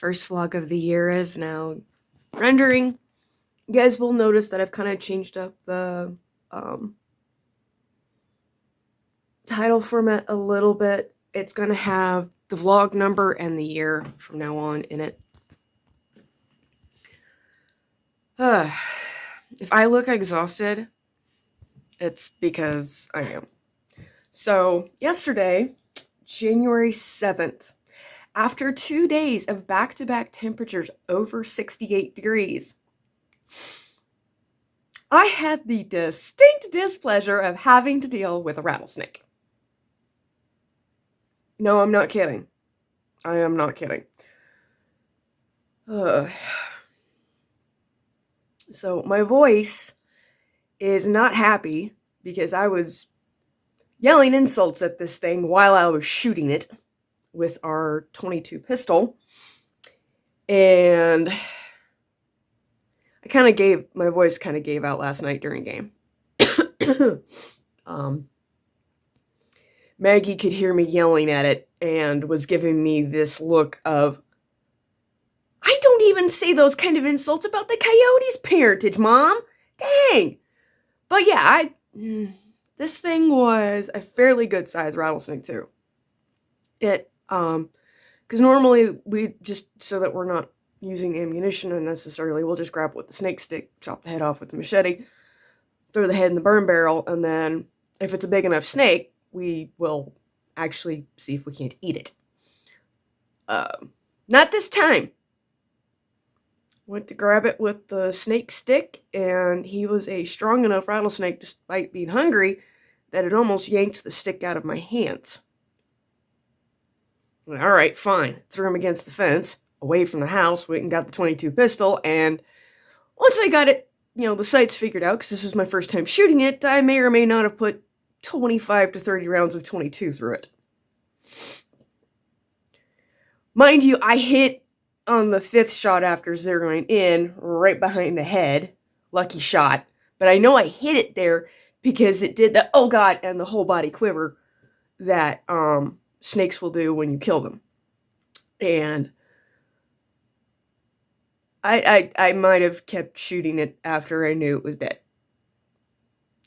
First vlog of the year is now rendering. You guys will notice that I've kind of changed up the title format a little bit. It's going to have the vlog number and the year from now on in it. If I look exhausted, it's because I am. So, yesterday, January 7th, after 2 days of back-to-back temperatures over 68 degrees, I had the distinct displeasure of having to deal with a rattlesnake. No, I'm not kidding. I am not kidding. So my voice is not happy because I was yelling insults at this thing while I was shooting it with our .22 pistol. And my voice kind of gave out last night during game. Maggie could hear me yelling at it and was giving me this look of, I don't even say those kind of insults about the coyote's parentage, Mom. Dang. But yeah, this thing was a fairly good sized rattlesnake too. It, because normally we just, so that we're not using ammunition unnecessarily, we'll just grab it with the snake stick, chop the head off with the machete, throw the head in the burn barrel, and then if it's a big enough snake, we will actually see if we can't eat it. Not this time. Went to grab it with the snake stick, and he was a strong enough rattlesnake, despite being hungry, that it almost yanked the stick out of my hands. Alright, fine. Threw him against the fence, away from the house, went and got the .22 pistol, and once I got it, the sights figured out, because this was my first time shooting it, I may or may not have put 25 to 30 rounds of .22 through it. Mind you, I hit on the 5th shot after zeroing in, right behind the head. Lucky shot. But I know I hit it there because it did the, oh god, and the whole body quiver that snakes will do when you kill them. And I might have kept shooting it after I knew it was dead.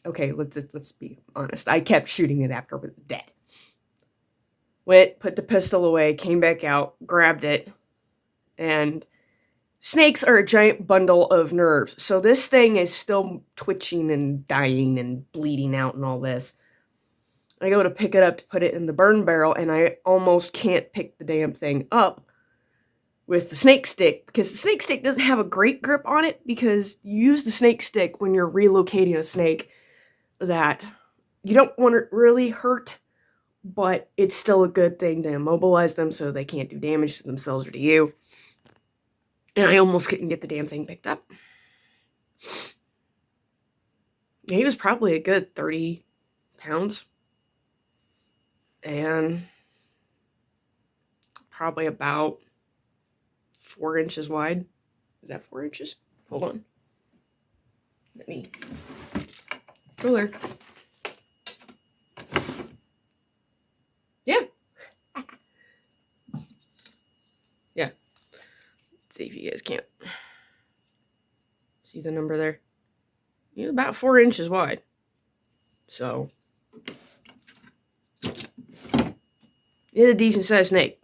Okay, let's be honest. I kept shooting it after it was dead. Went, put the pistol away, came back out, grabbed it, and snakes are a giant bundle of nerves. So this thing is still twitching and dying and bleeding out and all this. I go to pick it up to put it in the burn barrel, and I almost can't pick the damn thing up with the snake stick, because the snake stick doesn't have a great grip on it, because you use the snake stick when you're relocating a snake that you don't want to really hurt, but it's still a good thing to immobilize them so they can't do damage to themselves or to you. And I almost couldn't get the damn thing picked up. He was probably a good 30 pounds. And probably about 4 inches wide. Is that 4 inches? Hold on. Let me... Ruler. Yeah. Yeah. Let's see if you guys can't see the number there. He's about 4 inches wide. So, it's a decent sized snake.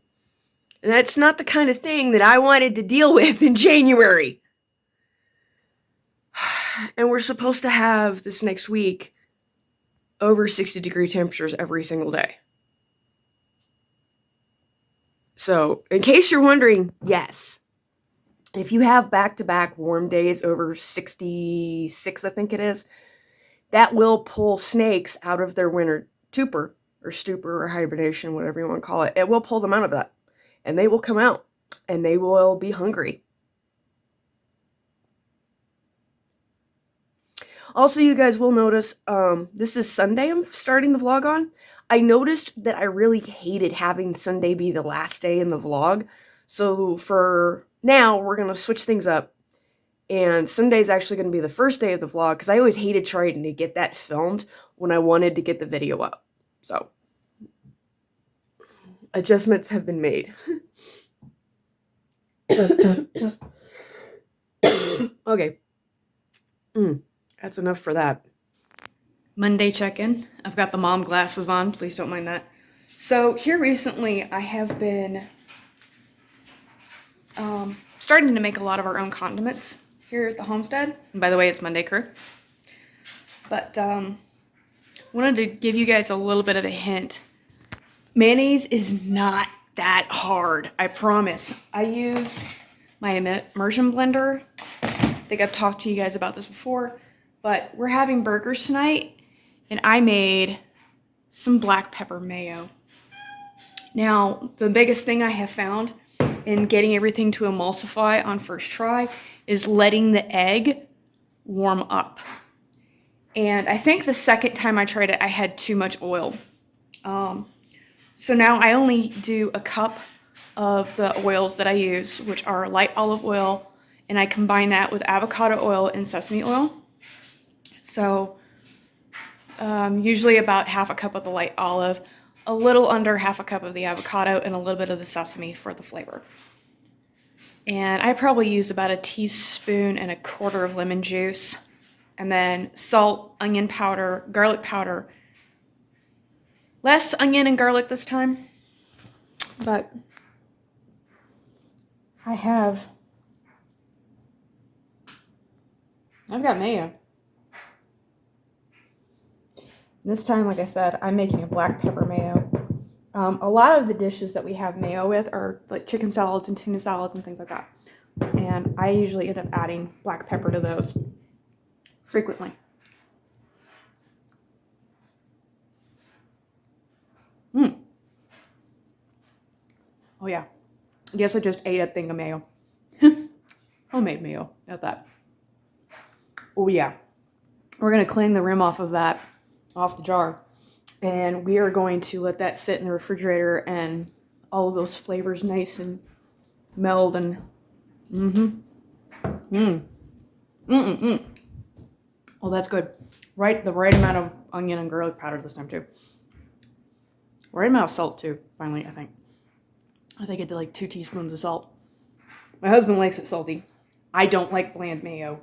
And that's not the kind of thing that I wanted to deal with in January. And we're supposed to have this next week over 60-degree temperatures every single day. So, in case you're wondering, yes. If you have back-to-back warm days over 66, I think it is, that will pull snakes out of their winter torpor, or stupor, or hibernation, whatever you want to call it. It will pull them out of that. And they will come out. And they will be hungry. Also, you guys will notice, this is Sunday I'm starting the vlog on. I noticed that I really hated having Sunday be the last day in the vlog. So for now, we're going to switch things up. And Sunday's actually going to be the first day of the vlog, because I always hated trying to get that filmed when I wanted to get the video up. So, adjustments have been made. Okay. That's enough for that. Monday check-in. I've got the mom glasses on. Please don't mind that. So here recently, I have been starting to make a lot of our own condiments here at the homestead. And by the way, it's Monday crew. But wanted to give you guys a little bit of a hint. Mayonnaise is not that hard, I promise. I use my immersion blender. I think I've talked to you guys about this before, but we're having burgers tonight, and I made some black pepper mayo. Now, the biggest thing I have found in getting everything to emulsify on first try is letting the egg warm up. And I think the second time I tried it, I had too much oil. So now I only do a cup of the oils that I use, which are light olive oil, and I combine that with avocado oil and sesame oil. So usually about half a cup of the light olive, a little under half a cup of the avocado, and a little bit of the sesame for the flavor. And I probably use about a teaspoon and a quarter of lemon juice, and then salt, onion powder, garlic powder. Less onion and garlic this time, but I've got mayo. This time, like I said, I'm making a black pepper mayo. A lot of the dishes that we have mayo with are like chicken salads and tuna salads and things like that. And I usually end up adding black pepper to those frequently. Oh yeah. I guess I just ate a thing of mayo. Homemade mayo at that. Oh yeah. We're going to clean the rim off of that, off the jar. And we are going to let that sit in the refrigerator and all of those flavors nice and meld and Oh, that's good. The right amount of onion and garlic powder this time too. Right amount of salt too, finally, I think. I think I did like 2 teaspoons of salt. My husband likes it salty. I don't like bland mayo.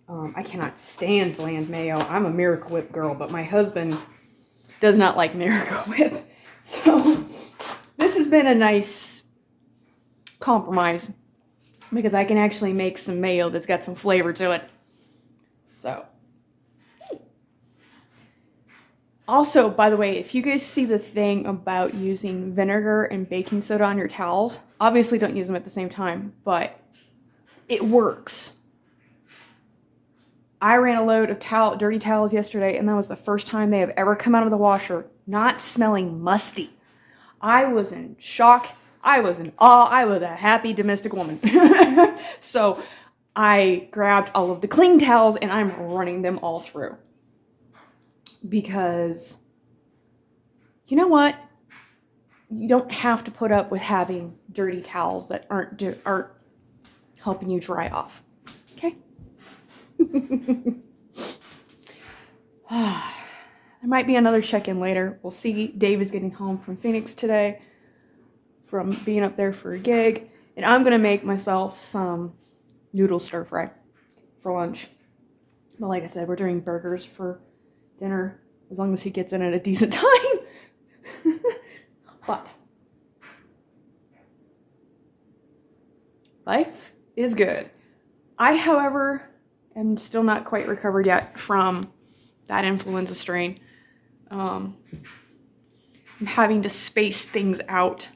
I cannot stand bland mayo. I'm a Miracle Whip girl, but my husband does not like Miracle Whip. So this has been a nice compromise because I can actually make some mayo that's got some flavor to it. So. Also, by the way, if you guys see the thing about using vinegar and baking soda on your towels, obviously don't use them at the same time, but it works. I ran a load of dirty towels yesterday, and that was the first time they have ever come out of the washer not smelling musty. I was in shock. I was in awe. I was a happy domestic woman. So I grabbed all of the clean towels, and I'm running them all through. Because, you know what? You don't have to put up with having dirty towels that aren't helping you dry off. Okay? There might be another check-in later. We'll see. Dave is getting home from Phoenix today from being up there for a gig. And I'm going to make myself some noodle stir-fry for lunch. But like I said, we're doing burgers for dinner as long as he gets in at a decent time. But life is good. I, however, am still not quite recovered yet from that influenza strain. I'm having to space things out,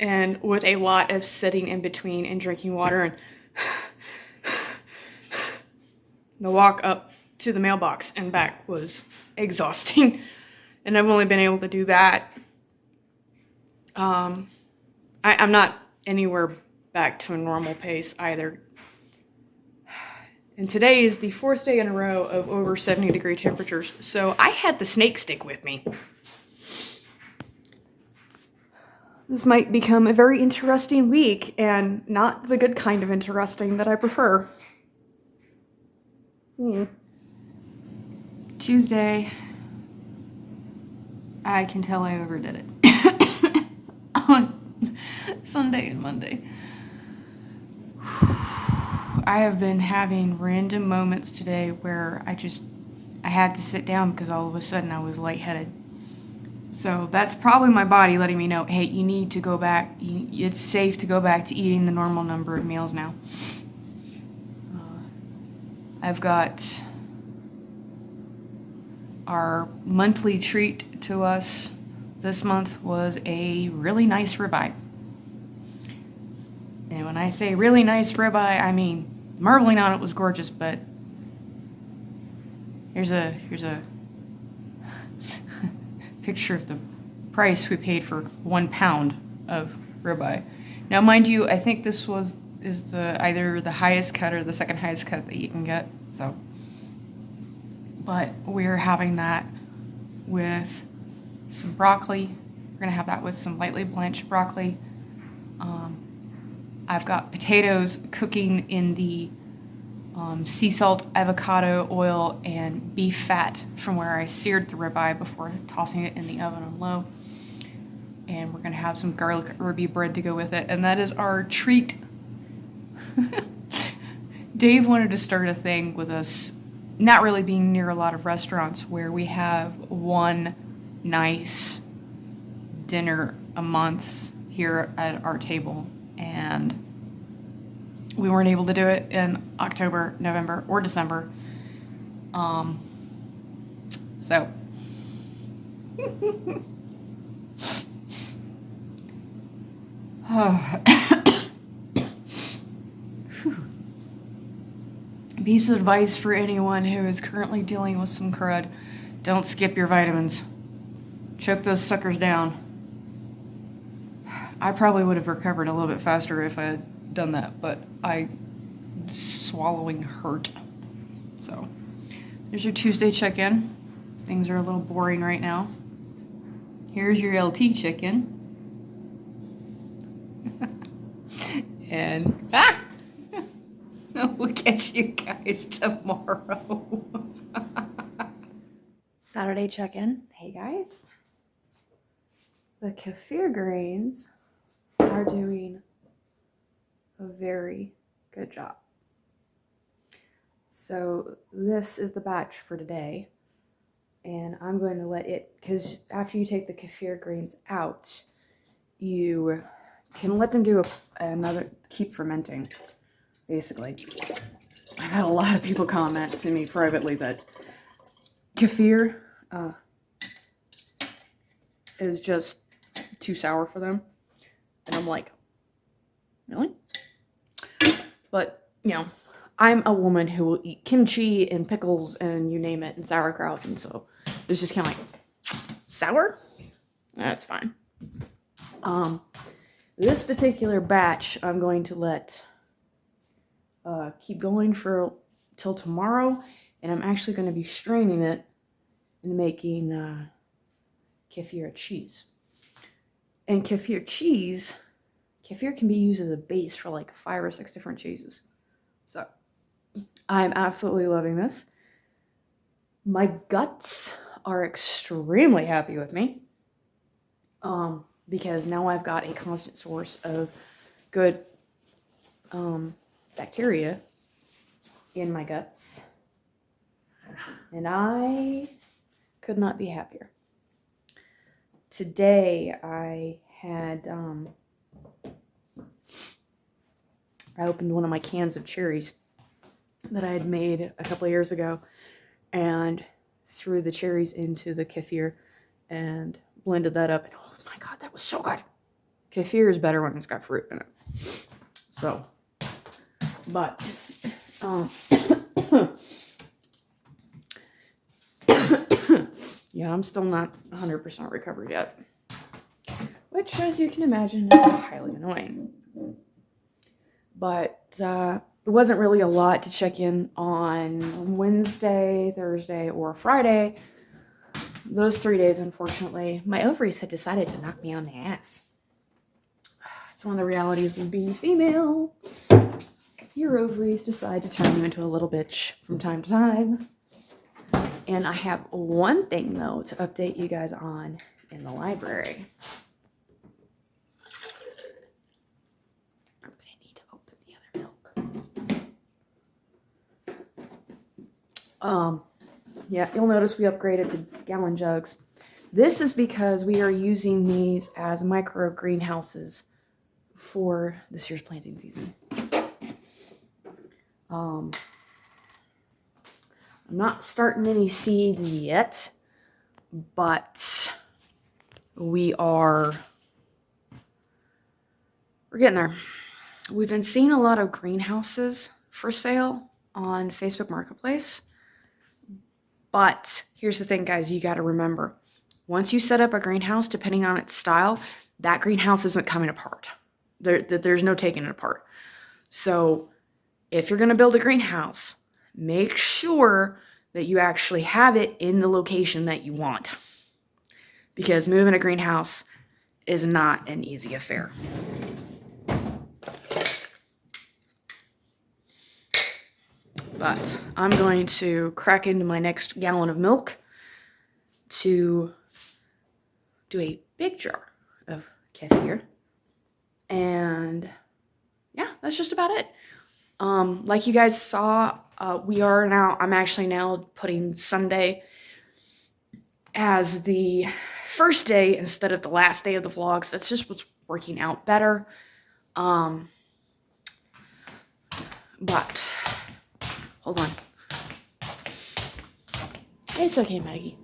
and with a lot of sitting in between and drinking water, and the walk up to the mailbox and back was exhausting, and I've only been able to do that. I'm not anywhere back to a normal pace either. And today is the 4th day in a row of over 70-degree temperatures, so I had the snake stick with me. This might become a very interesting week, and not the good kind of interesting that I prefer. Tuesday. I can tell I overdid it. On Sunday and Monday. I have been having random moments today where I had to sit down because all of a sudden I was lightheaded. So that's probably my body letting me know, hey, you need to go back. It's safe to go back to eating the normal number of meals now. I've got our monthly treat to us this month was a really nice ribeye. And when I say really nice ribeye, I mean marbling on it was gorgeous, but here's a picture of the price we paid for 1 pound of ribeye. Now, mind you, I think this is either the highest cut or the second highest cut that you can get. So, but we're having that with some broccoli. We're gonna have that with some lightly blanched broccoli. I've got potatoes cooking in the sea salt, avocado oil, and beef fat from where I seared the ribeye before tossing it in the oven on low. And we're gonna have some garlic herby bread to go with it, and that is our treat. Dave wanted to start a thing with us not really being near a lot of restaurants where we have one nice dinner a month here at our table, and we weren't able to do it in October, November, or December. So piece of advice for anyone who is currently dealing with some crud: don't skip your vitamins. Choke those suckers down. I probably would have recovered a little bit faster if I had done that, but swallowing hurt. So there's your Tuesday check-in. Things are a little boring right now. Here's your LT check-in. And we'll catch you guys tomorrow. Saturday check-in. Hey guys. The kefir grains are doing a very good job. So this is the batch for today, and I'm going to let it, because after you take the kefir grains out, you can let them do keep fermenting, basically. I've had a lot of people comment to me privately that kefir is just too sour for them. And I'm like, really? But, you know, I'm a woman who will eat kimchi and pickles and you name it, and sauerkraut, and so it's just kind of like, sour? That's fine. This particular batch I'm going to let keep going till tomorrow, and I'm actually going to be straining it and making kefir cheese. And kefir can be used as a base for like 5 or 6 different cheeses. So I'm absolutely loving this. My guts are extremely happy with me, because now I've got a constant source of good bacteria in my guts, and I could not be happier. Today I opened one of my cans of cherries that I had made a couple of years ago and threw the cherries into the kefir and blended that up, and oh my god, that was so good. Kefir is better when it's got fruit in it. So, but yeah, I'm still not 100% recovered yet, which, as you can imagine, is highly annoying. But it wasn't really a lot to check in on Wednesday, Thursday, or Friday. Those 3 days, unfortunately, my ovaries had decided to knock me on the ass. It's one of the realities of being female. Your ovaries decide to turn you into a little bitch from time to time. And I have one thing, though, to update you guys on in the library. I'm going to need to open the other milk. Yeah, you'll notice we upgraded to gallon jugs. This is because we are using these as micro greenhouses for this year's planting season. I'm not starting any seeds yet, but we're getting there. We've been seeing a lot of greenhouses for sale on Facebook Marketplace. But here's the thing, guys, you got to remember. Once you set up a greenhouse, depending on its style, that greenhouse isn't coming apart. There's no taking it apart. So if you're going to build a greenhouse, make sure that you actually have it in the location that you want. Because moving a greenhouse is not an easy affair. But I'm going to crack into my next gallon of milk to do a big jar of kefir. And yeah, that's just about it. Like you guys saw, I'm actually now putting Sunday as the first day instead of the last day of the vlogs. That's just what's working out better. But hold on. It's okay, Maggie.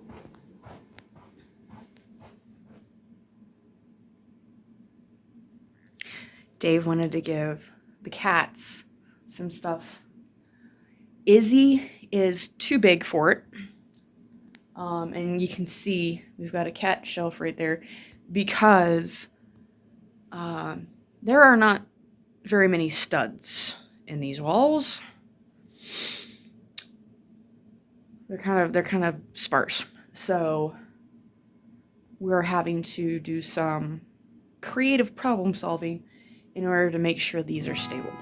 Dave wanted to give the cats some stuff. Izzy is too big for it. And you can see we've got a cat shelf right there because there are not very many studs in these walls. They're kind of sparse. So we're having to do some creative problem solving in order to make sure these are stable,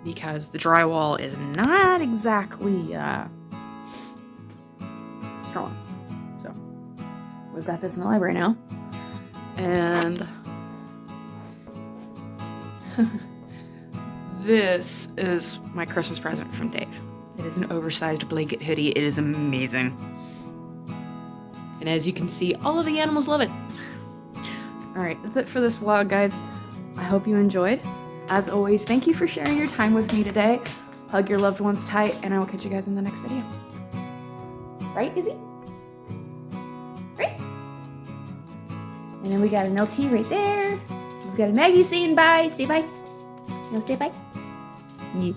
because the drywall is not exactly strong. So we've got this in the library now, and this is my Christmas present from Dave. It is an oversized blanket hoodie. It is amazing. And as you can see, all of the animals love it. Alright, that's it for this vlog, guys. I hope you enjoyed. As always, thank you for sharing your time with me today. Hug your loved ones tight, and I will catch you guys in the next video. Right, Izzy? Right? And then we got an LT right there. We've got a Maggie saying bye. Say bye. You want to say bye? Yeah.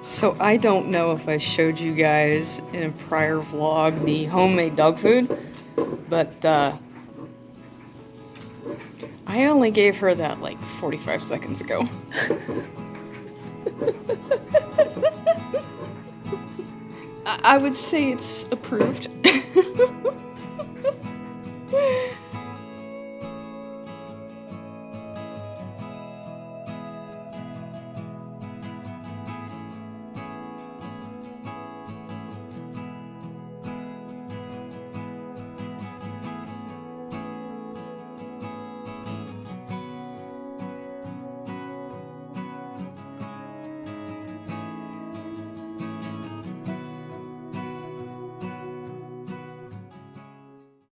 So I don't know if I showed you guys in a prior vlog the homemade dog food, but I only gave her that like 45 seconds ago. I would say it's approved.